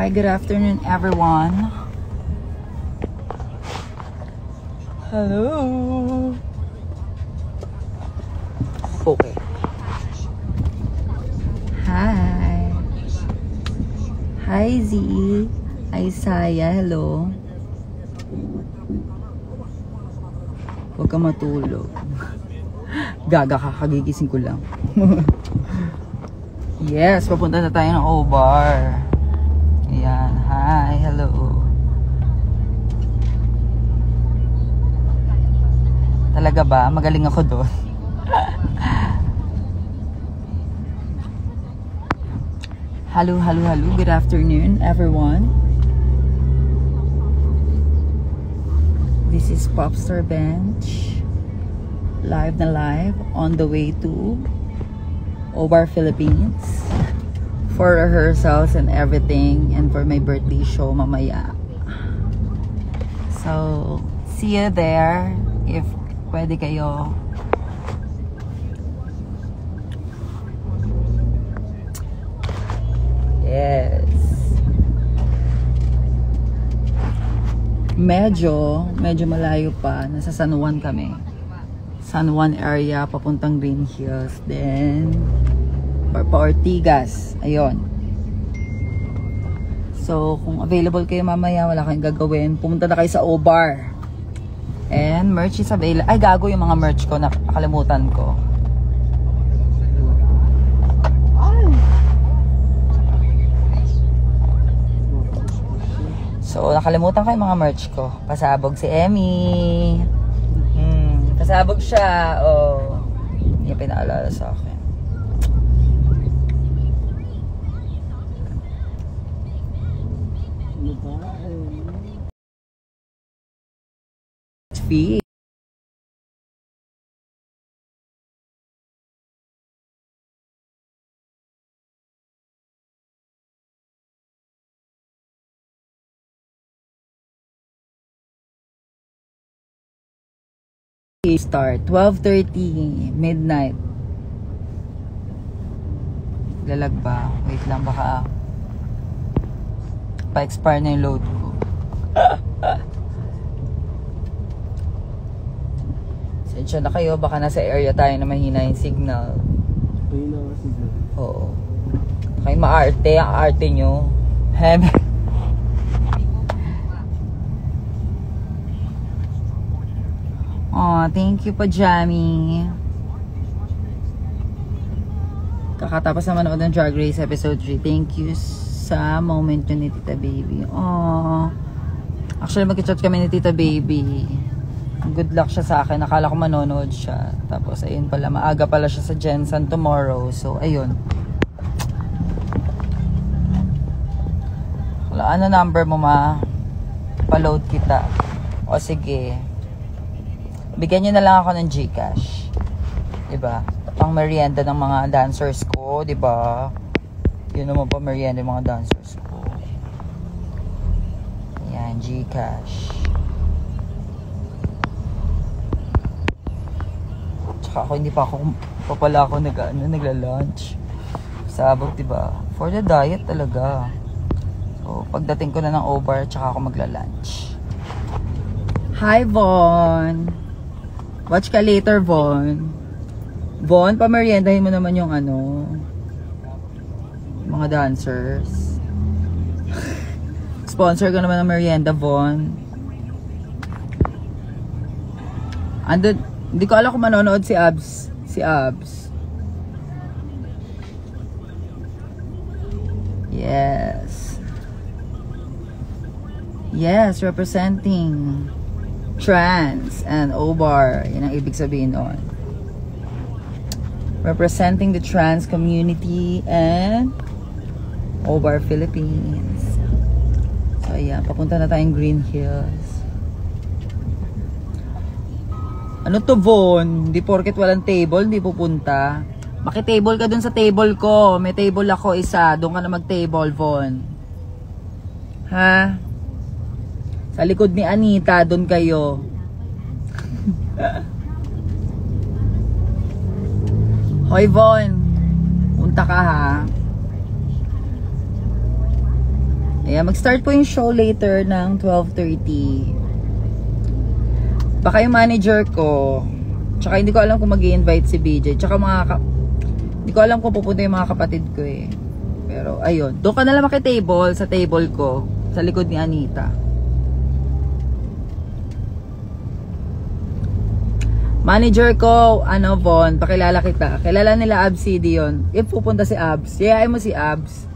Hi, good afternoon, everyone. Hello. Okay. Hi. Hi, Z. Hi, Saya. Hello. Huwag ka matulog. Gaga ka, kagigising ko lang. Yes, papunta na tayo ng O-Bar. Ayan, hi, hello. Talaga ba? Magaling ako doon. Hello, hello, hello. Good afternoon, everyone. This is Popstar Bench. Live na live on the way to O-Bar Philippines for rehearsals and everything, and for my birthday show mamaya. So, see you there if pwede kayo. Yes. Medyo malayo pa. Nasa San Juan kami. San Juan area, papuntang Green Hills. Then, pa Ortigas. Ayun. So, kung available kayo mamaya, wala kayong gagawin, pumunta na kayo sa O-Bar. And, merch is available. Ay, gago yung mga merch ko. Nakalimutan ko. So, nakalimutan ko yung mga merch ko. Pasabog si Emmy. Pasabog siya. Oh. Hindi niya pinaalala sa akin. Fee. Start 12:30 midnight. Lalag ba? Wait lang, baka pa-expire na yung load ko. Sensya na kayo, baka nasa area tayo na mahina yung signal. Mahina yung signal? Oo. Kayo maarte, ang arte nyo. Hem. Oh, thank you pa, Jamie. Kakatapos naman ako ng Drag Race episode 3. Thank you sa moment yun ni Tita Baby. Oh. Actually, mag-chat kami ni Tita Baby. Good luck siya sa akin. Nakala ko manonood siya. Tapos, ayun pala. Maaga pala siya sa Jensen tomorrow. So, ayun. Wala, ano number mo, ma? Pa-load kita. O, sige. Bigyan nyo na lang ako ng GCash. Diba? Pang merienda ng mga dancers ko. Diba? Yun naman pa merienda ng mga dancers ko. Ayan, GCash. Tsaka ako, hindi pa pala ako nagla-lunch. Sabog, diba? For the diet talaga. So, pagdating ko na ng O-Bar, tsaka ako magla-lunch. Hi, Von! Watch ka later, Von. Von, pameriendahin mo naman yung mga dancers. Sponsor ka naman ng merienda, Von. Andun, hindi ko alam kung manonood si Abs. Yes. Yes, representing trans and O-Bar. Yan ang ibig sabihin nun. Representing the trans community and O-Bar Philippines. So ayan, papunta na tayong Green Hills. Ano to, Von? Hindi porket walang table, hindi pupunta. Maki-table ka dun sa table ko. May table ako isa. Doon ka na mag-table, Von. Ha? Sa likod ni Anita, doon kayo. Hoy, Von. Punta ka, ha? Ayan, mag-start po yung show later ng 12:30. Baka yung manager ko, tsaka hindi ko alam kung mag-i-invite si BJ, tsaka hindi ko alam kung pupunta yung mga kapatid ko eh. Pero ayun, doon ka na lang makitable sa table ko, sa likod ni Anita. Manager ko, Von, pakilala kita. Kilala nila Abs CD yun. If pupunta si Abs, yayain mo si Abs.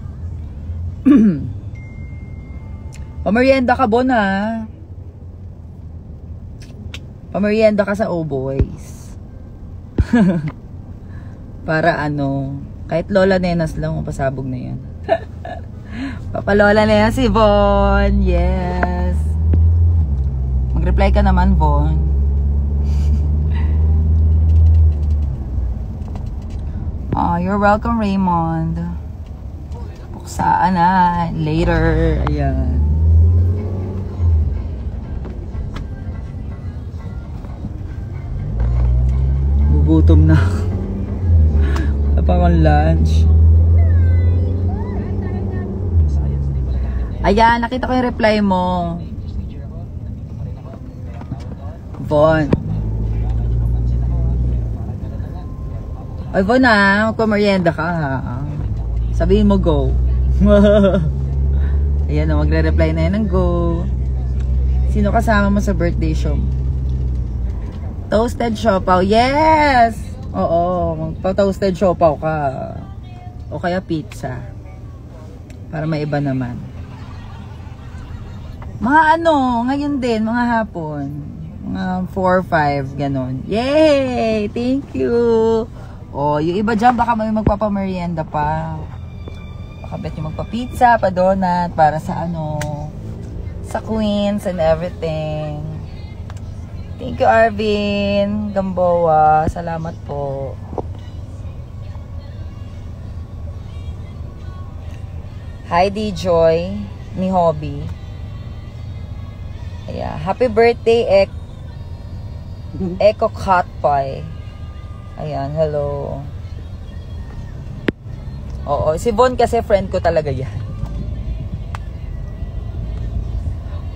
Pamerienda ka, Bon, ha? Pamerienda ka sa O-Boys. Para kahit Lola Nenas lang, pasabog na yan. Papalola na yan si Von. Yes. Mag-reply ka naman, Von. You're welcome, Raymond. Buksaan na. Later. Ayan. Gugutom na. Wala pa akong lunch. Ayan, nakita ko yung reply mo. Von. Ay, Von, magpamerienda ka, ha? Sabihin mo, go. Ayan, magre-reply na yan ng go. Sino kasama mo sa birthday show? Toasted siopaw. Yes! Oo, magpa-toasted siopaw ka. O kaya pizza. Para may iba naman. Mga ngayon din, mga hapon. Mga 4 or 5, ganon. Yay! Thank you! O, yung iba dyan, baka may magpapamerienda pa. Baka bet yung magpa-pizza, pa-donut, para sa sa Queens and everything. Thank you, Arvin Gamboa. Salamat po. Hi, D-Joy ni Hobby. Ayan. Happy birthday, Echo Cat Pie. Ayan, hello. Oo, si Von kasi friend ko talaga yan.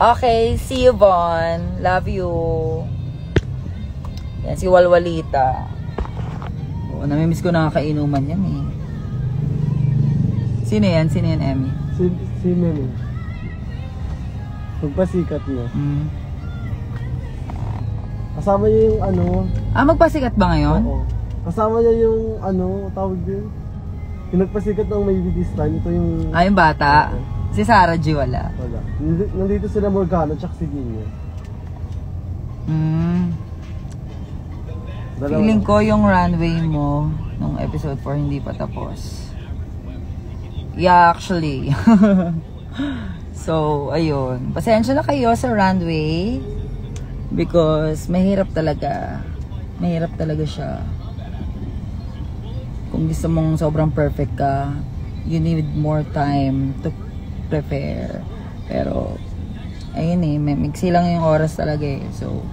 Okay, see you, Von. Love you. Yan, si Walwalita. Oo, namimiss ko nakakainuman yan eh. Sino yan? Sino yan, Emmy? Si Meme. Magpasikat niya. Kasama niya yung magpasikat ba ngayon? Oo. Kasama niya yung tawag din. Yung nagpasikat ng Maybe This Time. Ito yung... yung bata. Okay. Si Sarah G wala. Wala. Nandito sila Morgana tsaka si Ginyo. Feeling ko yung runway mo nung episode 4 hindi pa tapos. Yeah, actually. So, ayun. Pasensya na kayo sa runway. Because mahirap talaga. Mahirap talaga siya. Kung gusto mong sobrang perfect ka, you need more time to prepare. Pero, ayun mixi lang yung oras talaga eh. So,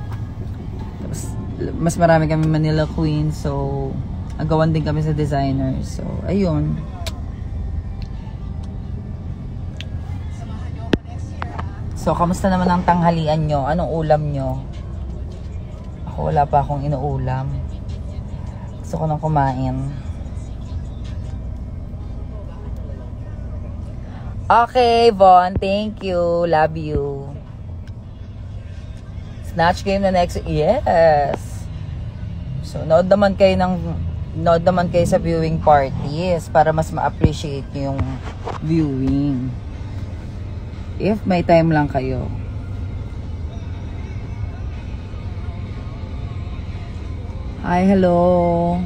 tapos, mas marami kami Manila Queen. So, agawan din kami sa designers. So, ayun. So, kamusta naman ang tanghalian nyo? Anong ulam nyo? Ako, wala pa akong inuulam. Gusto ko nang kumain. Okay, Von. Thank you. Love you. Snatch game na next. Yes. So, nood naman kayo sa viewing parties para mas ma-appreciate nyo yung viewing. If may time lang kayo. Hi, hello.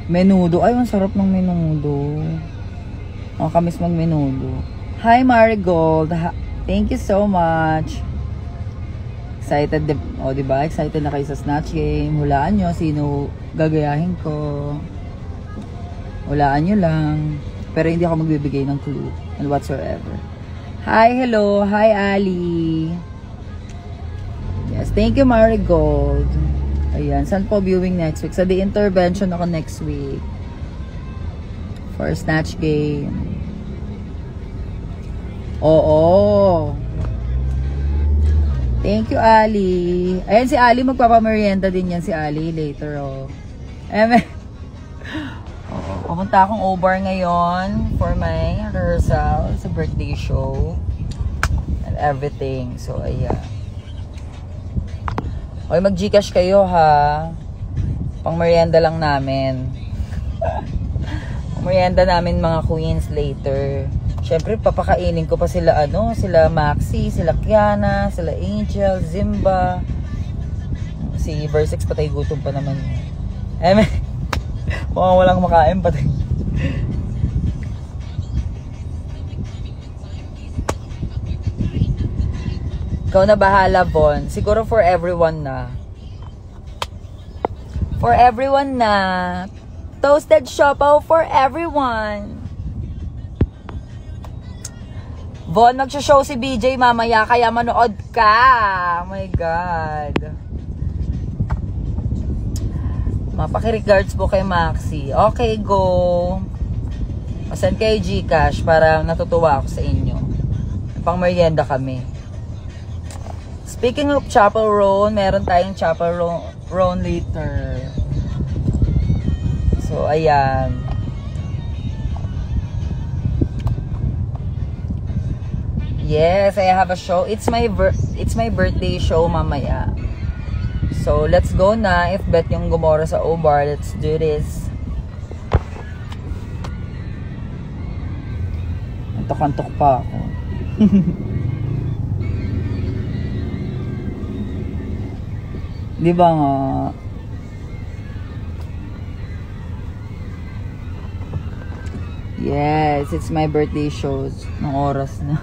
Menudo. Ay, ang sarap ng menudo. Kamis mag-menudo. Hi, Marigold. Thank you so much. Excited, diba? Excited na kayo sa Snatch Game. Hulaan nyo sino gagayahin ko. Hulaan nyo lang. Pero hindi ako magbibigay ng clue and whatsoever. Hi, hello. Hi, Ali. Yes, thank you, Marigold. Ayan, saan po viewing next week? Sa The Intervention ako next week. For Snatch Game. Oo. Thank you, Ali. Ayan si Ali, magpapamerienda din yan si Ali later, oh. Oo, pumunta akong O-Bar ngayon for my rehearsal sa birthday show and everything. So, ayan. Okay, mag-Gcash kayo, ha. Pang merienda lang namin. Pang merienda namin mga queens later. Siyempre, papakainin ko pa sila, sila Maxi, sila Kiana, sila Angel, Zimba. Si Versex, patay gutom pa naman. Mukhang walang makain, patay. Ikaw na bahala, Von. Siguro for everyone na. For everyone na. Toasted Siopaw for everyone. Von, magsha-show si BJ mamaya, kaya manood ka. Oh my God. Mapaki-regards po kay Maxi. Okay, go. Masend kayo Gcash para natutuwa ako sa inyo. Pang merienda kami. Speaking of chaperone, meron tayong chaperone later. So, ayan. Yes, I have a show. It's my birthday show mamaya. So, let's go na. If bet yung gumora sa O-Bar, let's do this. Antok-antok pa ako. Di ba nga? Yes, it's my birthday show. Ng oras na.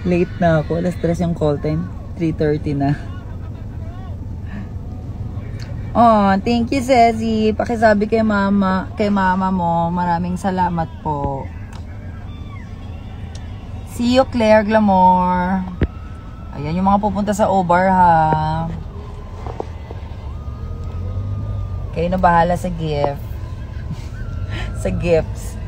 Late na ako. Alas 3 yung call time. 3:30 na. Oh, thank you, Ceci. Pakisabi kay mama mo. Maraming salamat po. See you, Claire Glamour. Ayan yung mga pupunta sa O-Bar, ha. Kayo na bahala sa gift. Sa gifts.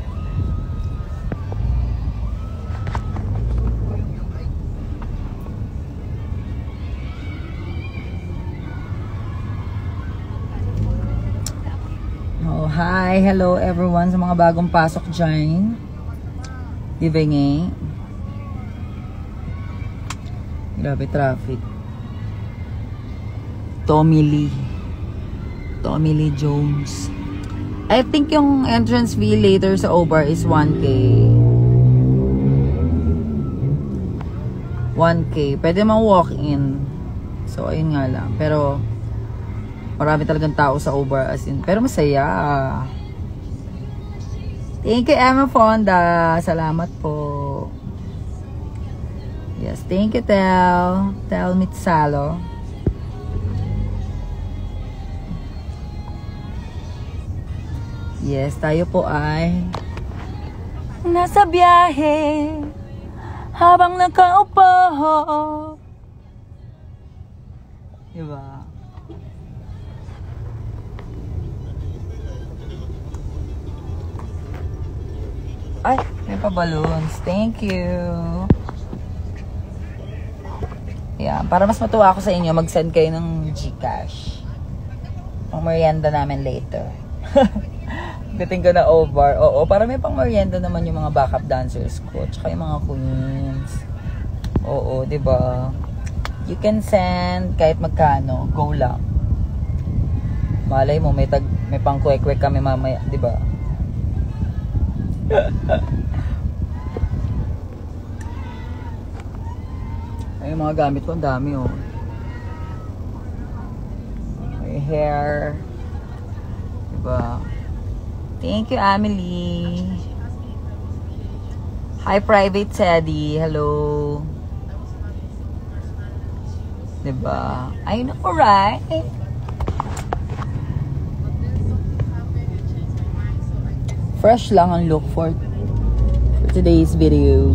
Hi, hello everyone sa mga bagong pasok dyan. Dibengi. Grabe traffic. Tommy Lee Jones. I think yung entrance fee later sa O-Bar is 1K. 1K. Pwede mang walk-in. So, ayun nga lang. Pero marami talagang tao sa O-Bar as in. Pero masaya. Thank you, Emma Fonda. Salamat po. Yes, thank you, Tel Mitsalo. Yes, tayo po ay nasa biyahe habang nakaupo. Diba? Ay, may pa balloons. Thank you. Yeah, para mas matuwa ako sa inyo, mag-send kayo ng Gcash. Pang merienda namin later. Dating ko na O-Bar. Oo, para may pang merienda naman yung mga backup dancers ko. Tsaka yung mga queens. Oo, diba? You can send kahit magkano. Go lang. Malay mo, may pang kwek-kwek kami mamaya. Diba? Ay, yung mga gamit ko, ang dami, oh. May hair. Diba? Thank you, Amelie. Hi, Private Teddy. Hello. Diba? I know, right? Fresh lang ang look for today's video.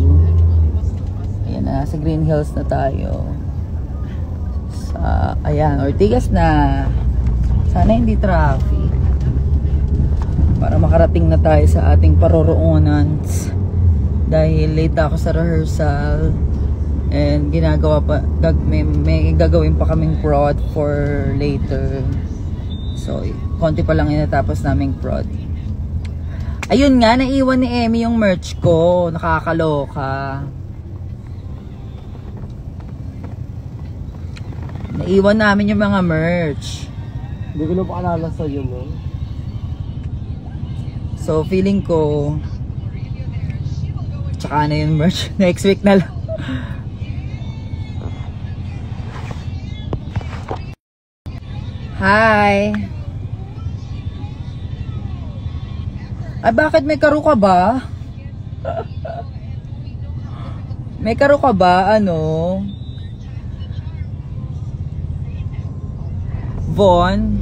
Ayan na, sa Green Hills na tayo. Ayan, Ortigas na. Sana hindi traffic. Para makarating na tayo sa ating paroroonan. Dahil late ako sa rehearsal. And ginagawa pa, may gagawin pa kaming prod for later. So, konti pa lang inatapos naming prod. Ayun nga, naiwan ni Emmy yung merch ko. Nakakaloka. Naiwan namin yung mga merch. Hindi ko na paalala sa'yo, no? So, feeling ko tsaka na yung merch. Next week na lang. Hi! Ay, bakit may karo ka ba? May karo ka ba? Ano? Von?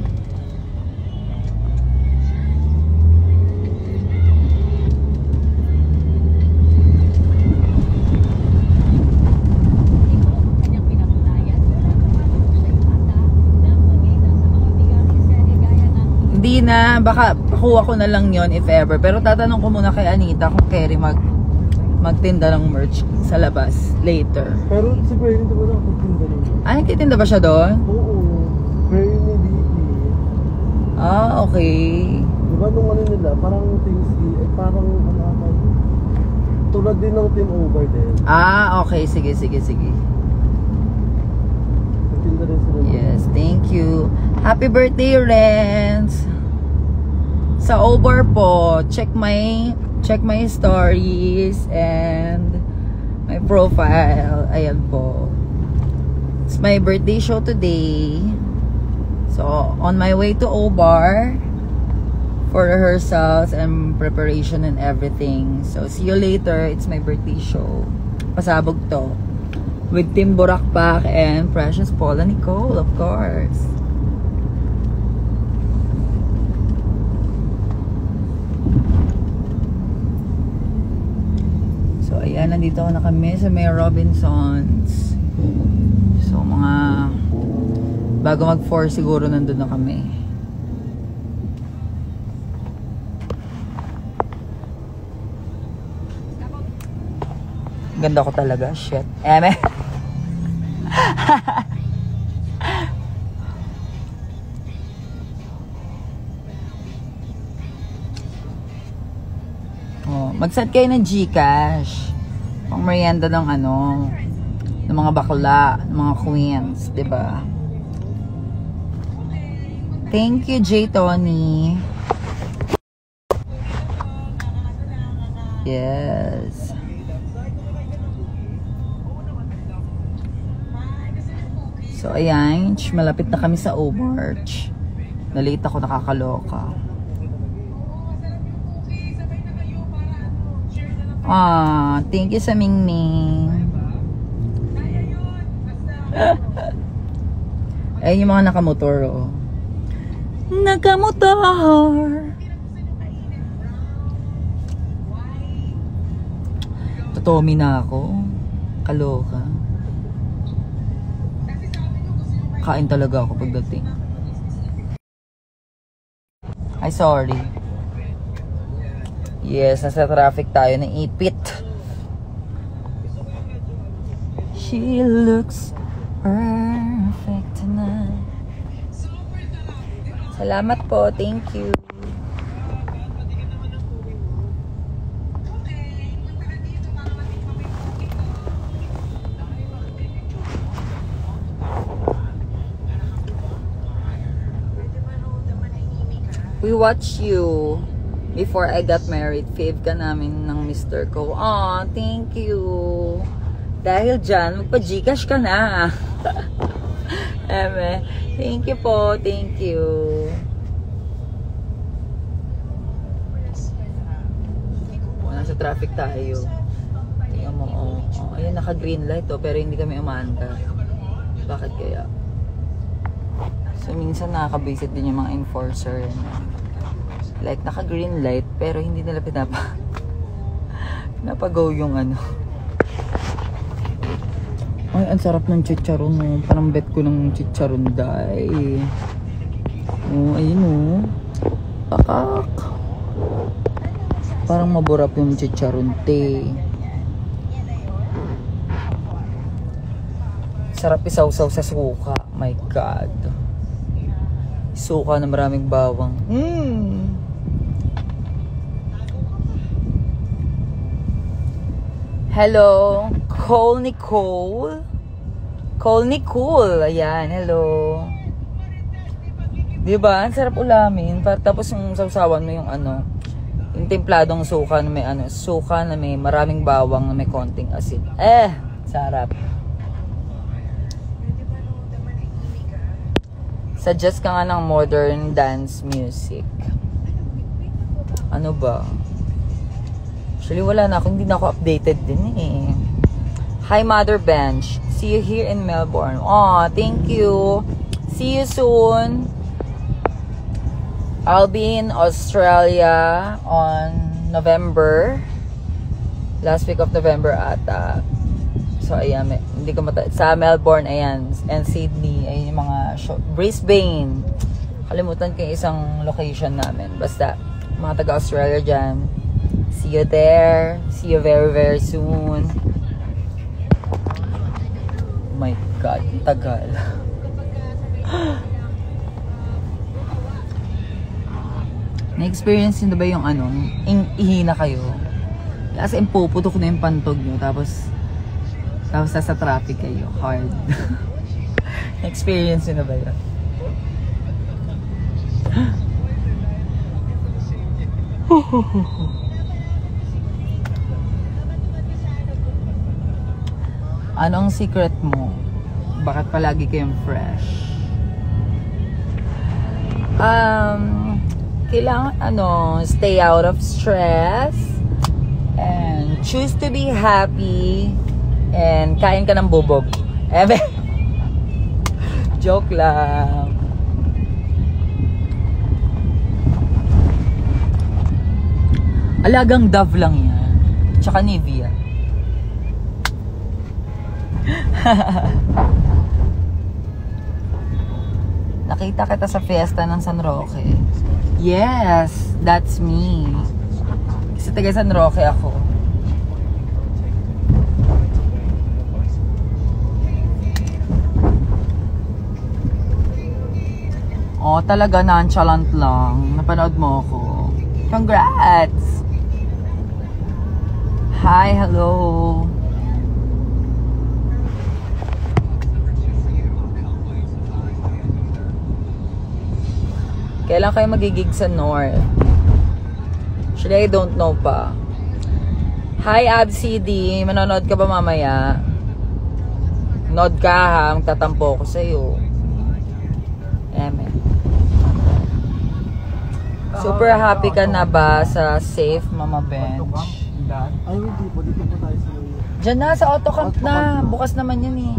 Hindi na, baka kuha ko na lang yon if ever. Pero tatanong ko muna kay Anita kung carry magtinda ng merch sa labas later. Pero si Bernie hindi ko na magtinda rin. Ay, nagtitinda ba siya doon? Oo. Bernie DP. Ah, okay. Diba nung ano nila, parang things, parang ano ata, tulad din ng team over din. Ah, okay. Sige. Magtinda rin sila. Yes, thank you. Happy birthday, Renz! Sa Obar po, check my stories and my profile. Ayan po. It's my birthday show today. So, on my way to Obar for rehearsals and preparation and everything. So, see you later. It's my birthday show. Pasabog to. With Tim Burakpak and Precious Paula Nicole, of course. So, ayan, nandito na kami sa May Robinsons. So, mga bago mag 4 siguro nandun na kami. Ganda ko talaga, shit. Eme. Oh, mag-set kayo ng GCash. Pang merienda ng ano, ng mga bakla, ng mga queens, 'di ba? Thank you, J. Tony. Yes. So, ayan. Malapit na kami sa Obarch. Nalate ako, nakakaloka. Ah, thank you sa Mingming. Ayun yung mga nakamotor, oh. Nakamotor. Totomi na ako. Kaloka. Kain talaga ako pagdating. Ay, sorry. Yes, nasa traffic tayo ng ipit. She looks perfect tonight. Salamat po. Thank you. We watched you before I got married. Fave ka namin ng Mr. ko. Aw, thank you. Dahil dyan, magpa-Gcash ka na. Eme, thank you po. Thank you. Nasa traffic tayo. Tingnan mo, oh. Ayan, naka-green light, oh, pero hindi kami umaanda. Bakit kaya? So, minsan nakaka-visit din yung mga enforcer. Like, naka-green light, pero hindi nila pinapa-go yung ano. Ay, ang sarap ng chicharon, oh. Parang bet ko ng chicharon, day. Oh, ayun, oh. Pakak. Parang maburap yung chicharon, te. Sarap isawsaw sa suka. My God. Suka na maraming bawang. Hello, Cole Nicole. Cole Nicole. Ayan, hello. Diba? Ang sarap ulamin. Tapos yung sawsawan mo yung yung templadong suka na may suka na may maraming bawang na may konting asin. Sarap. Suggest ka nga ng modern dance music. Ano ba? Actually, wala na ako. Hindi na ako updated din eh. Hi, Mother Bench. See you here in Melbourne. Aw, thank you. See you soon. I'll be in Australia on November. Last week of November ata. So, ayan. Hindi ko sa Melbourne, ayan. And Sydney. Ayan yung mga show. Brisbane. Kalimutan ko yung isang location namin. Basta, mga taga-Australia dyan. See you there. See you very, very soon. Oh my God. Tagal. Na-experience nyo ba yung ihina kayo? Kasi puputok na yung pantog nyo. Tapos nasa traffic kayo. Hard. Na-experience nyo na ba yun? Anong secret mo? Bakit palagi kayong fresh? Kailangan stay out of stress and choose to be happy and kain ka ng bubog. Joke lang. Alagang Dove lang yan. Tsaka Nivea. Nakita kita sa fiesta ng San Roque. Yes, that's me. Kasi taga San Roque ako. Oh, talaga nonchalant lang. Napanood mo ako. Congrats! Hi, hello. Kailan kayo magigig sa North? Actually, I don't know pa. Hi, AbCD. Manonood ka ba mamaya? Nod ka ha. Magtatampo ko sa'yo. Amen. Super happy ka na ba sa safe Mama Bench? Ay, hindi po. Dito po tayo sa Diyan na, sa autocamp na. Bukas naman yan eh.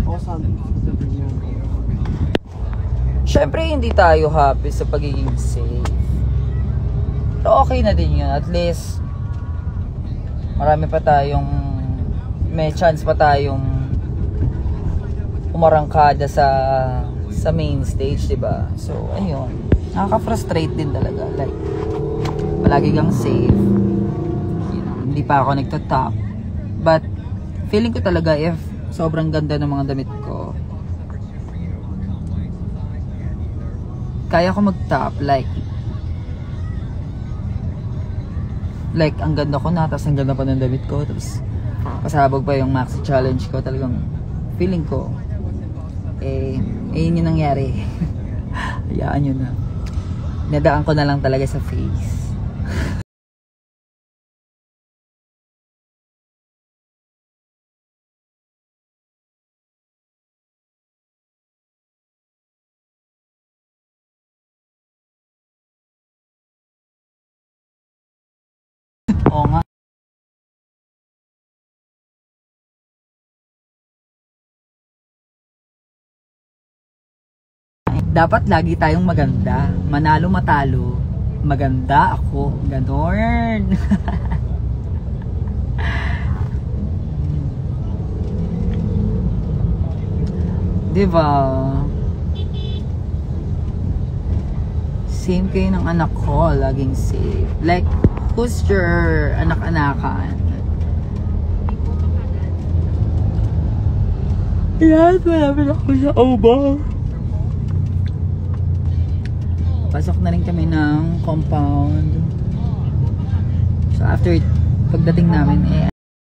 Siyempre, hindi tayo happy sa pagiging safe. Pero okay na din yun. At least, marami pa tayong, may chance pa tayong umarangkada sa main stage, diba? So, ayun. Nakaka-frustrate din talaga. Like, palagi kang safe. You know, hindi pa ako nagtatop. But, feeling ko talaga if sobrang ganda ng mga damit ko, kaya ko mag-top, like ang ganda ko na, tapos ang ganda pa ng damit ko, tapos pasabog pa yung maxi challenge ko, talagang feeling ko yun yung nangyari. Hayaan yun na. Nadaan ko na lang talaga sa face. Oo nga. Dapat lagi tayong maganda. Manalo matalo. Maganda ako. Ganon. Diba? Same kayo ng anak ko. Laging safe. Like, who's your anak-anakan? Yan, malapit ako sa over. Pasok na rin kami ng compound. So after pagdating namin,